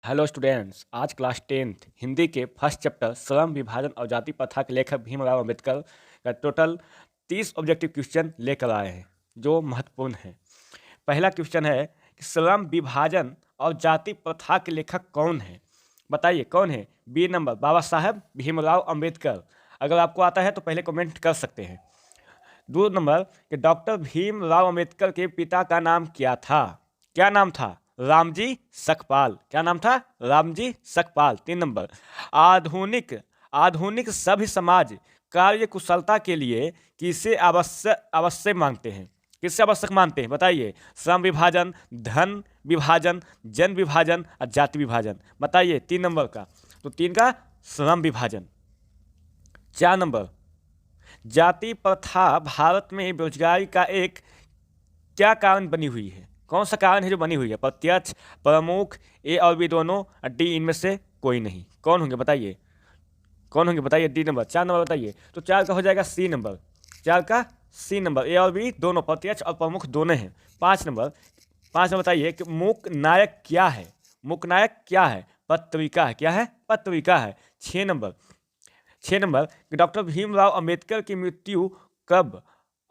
Hello students, आज class 10th Hindi के first chapter श्रम विभाजन और जाति प्रथा के लेखक भीमराव अंबेडकर का टोटल 30 ऑब्जेक्टिव क्वेश्चन लेकर आए हैं जो महत्वपूर्ण है। पहला क्वेश्चन है कि श्रम विभाजन और जाति प्रथा के लेखक कौन है? बताइए कौन है? बी नंबर बाबा साहब भीमराव अंबेडकर। अगर आपको आता है तो पहले कमेंट कर सकते हैं। 2 नंबर कि डॉक्टर भीमराव अंबेडकर के पिता का नाम क्या था? क्या नाम था? रामजी सकपाल। क्या नाम था? रामजी सकपाल। 3 नंबर आधुनिक आधुनिक सभ्य समाज कार्य कुशलता के लिए किसे आवश्यक मानते हैं? किससे आवश्यक मानते हैं? बताइए। श्रम विभाजन, धन विभाजन, जन विभाजन और जाति विभाजन। बताइए 3 नंबर का। तो 3 का श्रम विभाजन। 4 नंबर जाति प्रथा भारत में बेरोजगारी का एक क्या कारण बनी हुई है? कौन सा कारण है जो बनी हुई है? प्रत्यक्ष, प्रमुख, ए और बी दोनों, डी इनमें से कोई नहीं। कौन होंगे बताइए? कौन होंगे बताइए? D number. 4 नंबर बताइए। तो 4 का हो जाएगा सी नंबर। 4 का सी नंबर। ए और बी दोनों, प्रत्यक्ष और प्रमुख दोनों हैं। 5 नंबर। 5 नंबर बताइए कि मूक नायक क्या है? मूक नायक क्या है? पत्रिका है। क्या है? पत्रिका है। 6 नंबर कि डॉक्टर भीमराव अंबेडकर की मृत्यु कब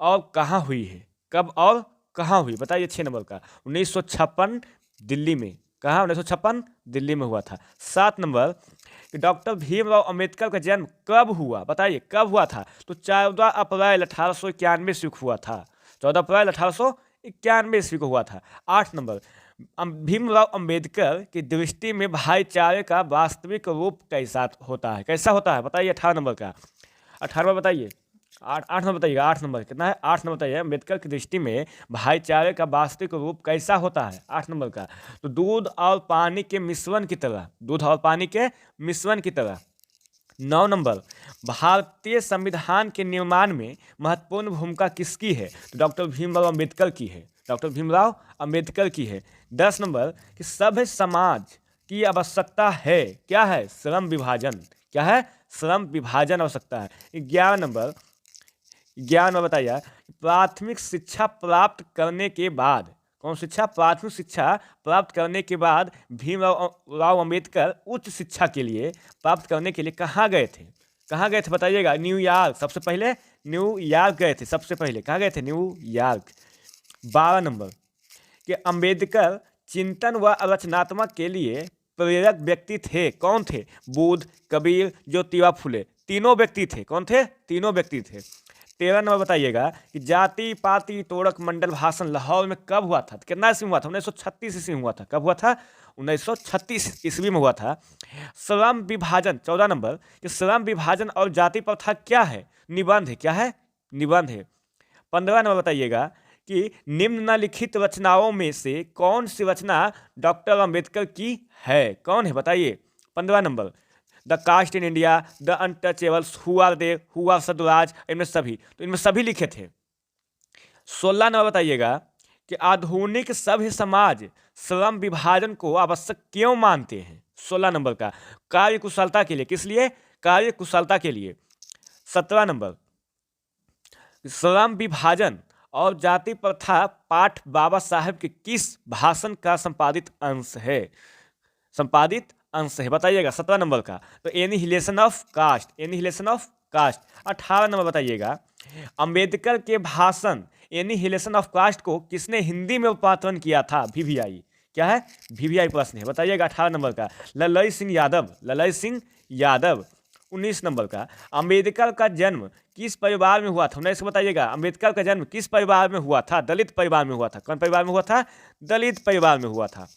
और कहाँ हुई है? कब और कहाँ हुई? बताइए 6 नंबर का। 1956 दिल्ली में। कहाँ? 1956 दिल्ली में हुआ था। 7 नंबर कि डॉक्टर भीमराव अंबेडकर का जन्म कब हुआ? बताइए कब हुआ था? तो 14 अप्रैल 1891 ईस्वी को हुआ था। 14 अप्रैल 1891 ईस्वी को हुआ था। 8 नंबर भीमराव अंबेडकर की दृष्टि में भाईचारे का वास्तविक रूप कैसा होता है? कैसा होता है? बताइए 18 नंबर का। 18 बताइए। 8 नंबर बताइएगा। 8 नंबर कितना है? 8 नंबर बताइए। अम्बेडकर की दृष्टि में भाईचारे का वास्तविक रूप कैसा होता है? 8 नंबर का। तो दूध और पानी के मिश्रण की तरह। दूध और पानी के मिश्रण की तरह। 9 नंबर भारतीय संविधान के निर्माण में महत्वपूर्ण भूमिका किसकी है? तो डॉक्टर भीमराव अंबेडकर की है। डॉक्टर भीमराव अंबेडकर की है। 10 नंबर कि सभ्य समाज की आवश्यकता है। क्या है? श्रम विभाजन। क्या है? श्रम विभाजन आवश्यकता है। 11 नंबर बताइए। प्राथमिक शिक्षा प्राप्त करने के बाद, कौन शिक्षा? प्राथमिक शिक्षा प्राप्त करने के बाद भीमराव अंबेडकर उच्च शिक्षा के लिए प्राप्त करने के लिए कहाँ गए थे? कहाँ गए थे बताइएगा? न्यूयॉर्क। सबसे पहले न्यूयॉर्क गए थे। सबसे पहले कहाँ गए थे? न्यूयॉर्क। 12 नंबर कि अंबेडकर चिंतन व रचनात्मक के लिए प्रेरक व्यक्ति थे। कौन थे? बुद्ध, कबीर, ज्योतिबा फुले। तीनों व्यक्ति थे। कौन थे? तीनों व्यक्ति थे। 13 नंबर बताइएगा कि जाति पाति तोड़क मंडल भाषण लाहौर में कब हुआ था? कितना ईस्वी में हुआ था? 1936 ईस्वी में हुआ था। कब हुआ था? 1936 ईस्वी में हुआ था। श्रम विभाजन। 14 नंबर कि श्रम विभाजन और जाति प्रथा क्या है? निबंध है। क्या है? निबंध है। 15 नंबर बताइएगा कि निम्नलिखित रचनाओं में से कौन सी रचना डॉक्टर अंबेडकर की है? कौन है बताइए? 15 number the caste in India, the untouchables, who are they, who are सदराज, इनमें सभी। तो इनमें सभी लिखे थे। 16 नंबर बताइएगा कि आधुनिक सभ्य समाज श्रम विभाजन को आवश्यक क्यों मानते हैं? 16 नंबर का कार्य कुशलता के लिए। किस लिए? कार्य कुशलता के लिए। 17 नंबर श्रम विभाजन और जाति प्रथा पाठ बाबा साहेब के किस भाषण का संपादित अंश है? संपादित अंश है। बताइएगा 17 नंबर का। तो annihilation of caste. Annihilation of caste. 18 नंबर बताइएगा अंबेडकर के भाषण एनिहिलेशन ऑफ कास्ट को किसने हिंदी में रूपांतरण किया था? वीवीआई। क्या है? वीवीआई प्रश्न है। बताइएगा 18 नंबर का। ललई सिंह यादव। ललई सिंह यादव। 19 नंबर का अंबेडकर का जन्म किस परिवार में हुआ था? 19 बताइएगा। अंबेडकर का जन्म किस परिवार में हुआ था? दलित परिवार में हुआ था। कौन परिवार में हुआ था? दलित परिवार में हुआ था।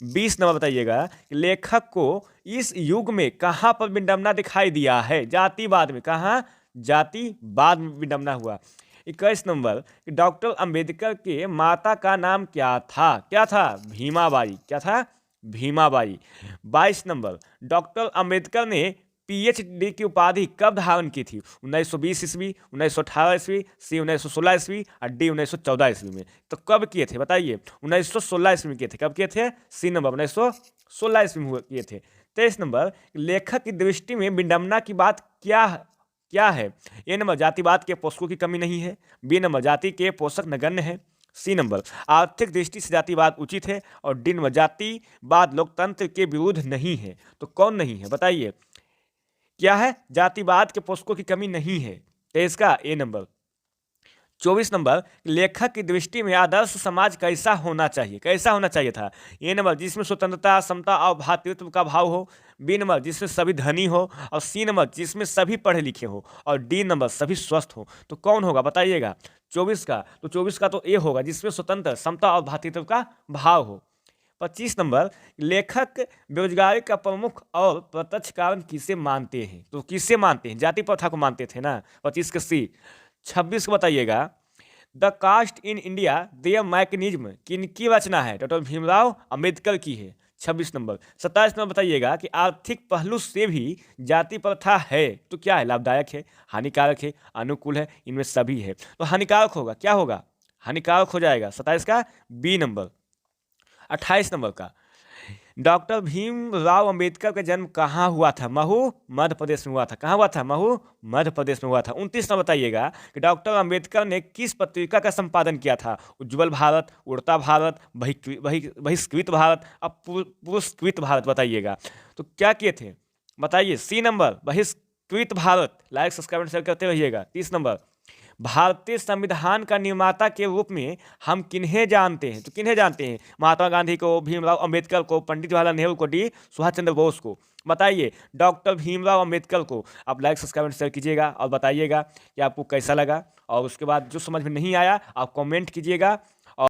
20 नंबर बताइएगा लेखक को इस युग में कहाँ पर विडंबना दिखाई दिया है? जातिवाद में। कहाँ? जातिवाद में विडंबना हुआ। 21 नंबर डॉक्टर अंबेडकर के माता का नाम क्या था? क्या था? भीमाबाई। क्या था? भीमाबाई। 22 नंबर डॉक्टर अंबेडकर ने पीएचडी की उपाधि कब धारण की थी? 1920 ईस्वी, 1918 ईस्वी, सी 1916 ईस्वी और डी 1914 ईस्वी में। तो कब किए थे बताइए? 1916 ईस्वी में किए थे। कब किए थे? सी नंबर 1916 ईस्वी में किए थे। 23 नंबर लेखक की दृष्टि में विडंबना की बात क्या है? ए नंबर जातिवाद के पोषकों की कमी नहीं है। बी नंबर जाति के पोषक नगण्य है। सी नंबर, आर्थिक दृष्टि से जातिवाद उचित है। और डी नंबर, जातिवाद लोकतंत्र के विरुद्ध नहीं है। तो कौन नहीं है बताइए, क्या है? जातिवाद के पोषकों की कमी नहीं है, तो इसका ए नंबर। 24 नंबर, लेखक की दृष्टि में आदर्श समाज कैसा होना चाहिए? कैसा होना चाहिए था? ए नंबर, जिसमें स्वतंत्रता, समता और भ्रातृत्व का भाव हो। बी नंबर, जिसमें सभी धनी हो। और सी नंबर, जिसमें सभी पढ़े लिखे हो। और डी नंबर, सभी स्वस्थ हो। तो कौन होगा बताइएगा 24 का? तो 24 का तो ए होगा, जिसमें स्वतंत्र, समता और भ्रातृत्व का भाव हो। 25 नंबर, लेखक बेरोजगारी का प्रमुख और प्रत्यक्ष कारण किसे मानते हैं? तो किसे मानते हैं? जाति प्रथा को मानते थे ना, 25 के सी। 26 को बताइएगा, the caste in India their mechanism किनकी रचना है? डॉक्टर भीमराव अंबेडकर की है। 26 नंबर। 27 नंबर बताइएगा कि आर्थिक पहलू से भी जाति प्रथा है तो क्या है? लाभदायक है, हानिकारक है, अनुकूल है, इनमें सभी है। तो हानिकारक होगा, क्या होगा? हानिकारक हो जाएगा। 27 का बी नंबर। 28 नंबर का, डॉक्टर भीमराव अंबेडकर का जन्म कहाँ हुआ था? महू, मध्य प्रदेश में हुआ था। कहाँ हुआ था? महू, मध्य प्रदेश में हुआ था। 29 नंबर बताइएगा कि डॉक्टर अंबेडकर ने किस पत्रिका का संपादन किया था? उज्ज्वल भारत, उड़ता भारत, बहिष्कृत भारत, अब पुरस्कृत भारत। बताइएगा तो क्या किए थे? बताइए। सी नंबर, बहिष्कृत भारत। लाइक सब्सक्राइब शेयर करते रहिएगा। 30 नंबर, भारतीय संविधान का निर्माता के रूप में हम किन्हें जानते हैं? तो किन्हें जानते हैं? महात्मा गांधी को, भीमराव अंबेडकर को, पंडित जवाहरलाल नेहरू को, डी सुभाष चंद्र बोस को। बताइए, डॉक्टर भीमराव अंबेडकर को। आप लाइक सब्सक्राइब शेयर कीजिएगा और बताइएगा कि आपको कैसा लगा। और उसके बाद जो समझ में नहीं आया आप कमेंट कीजिएगा।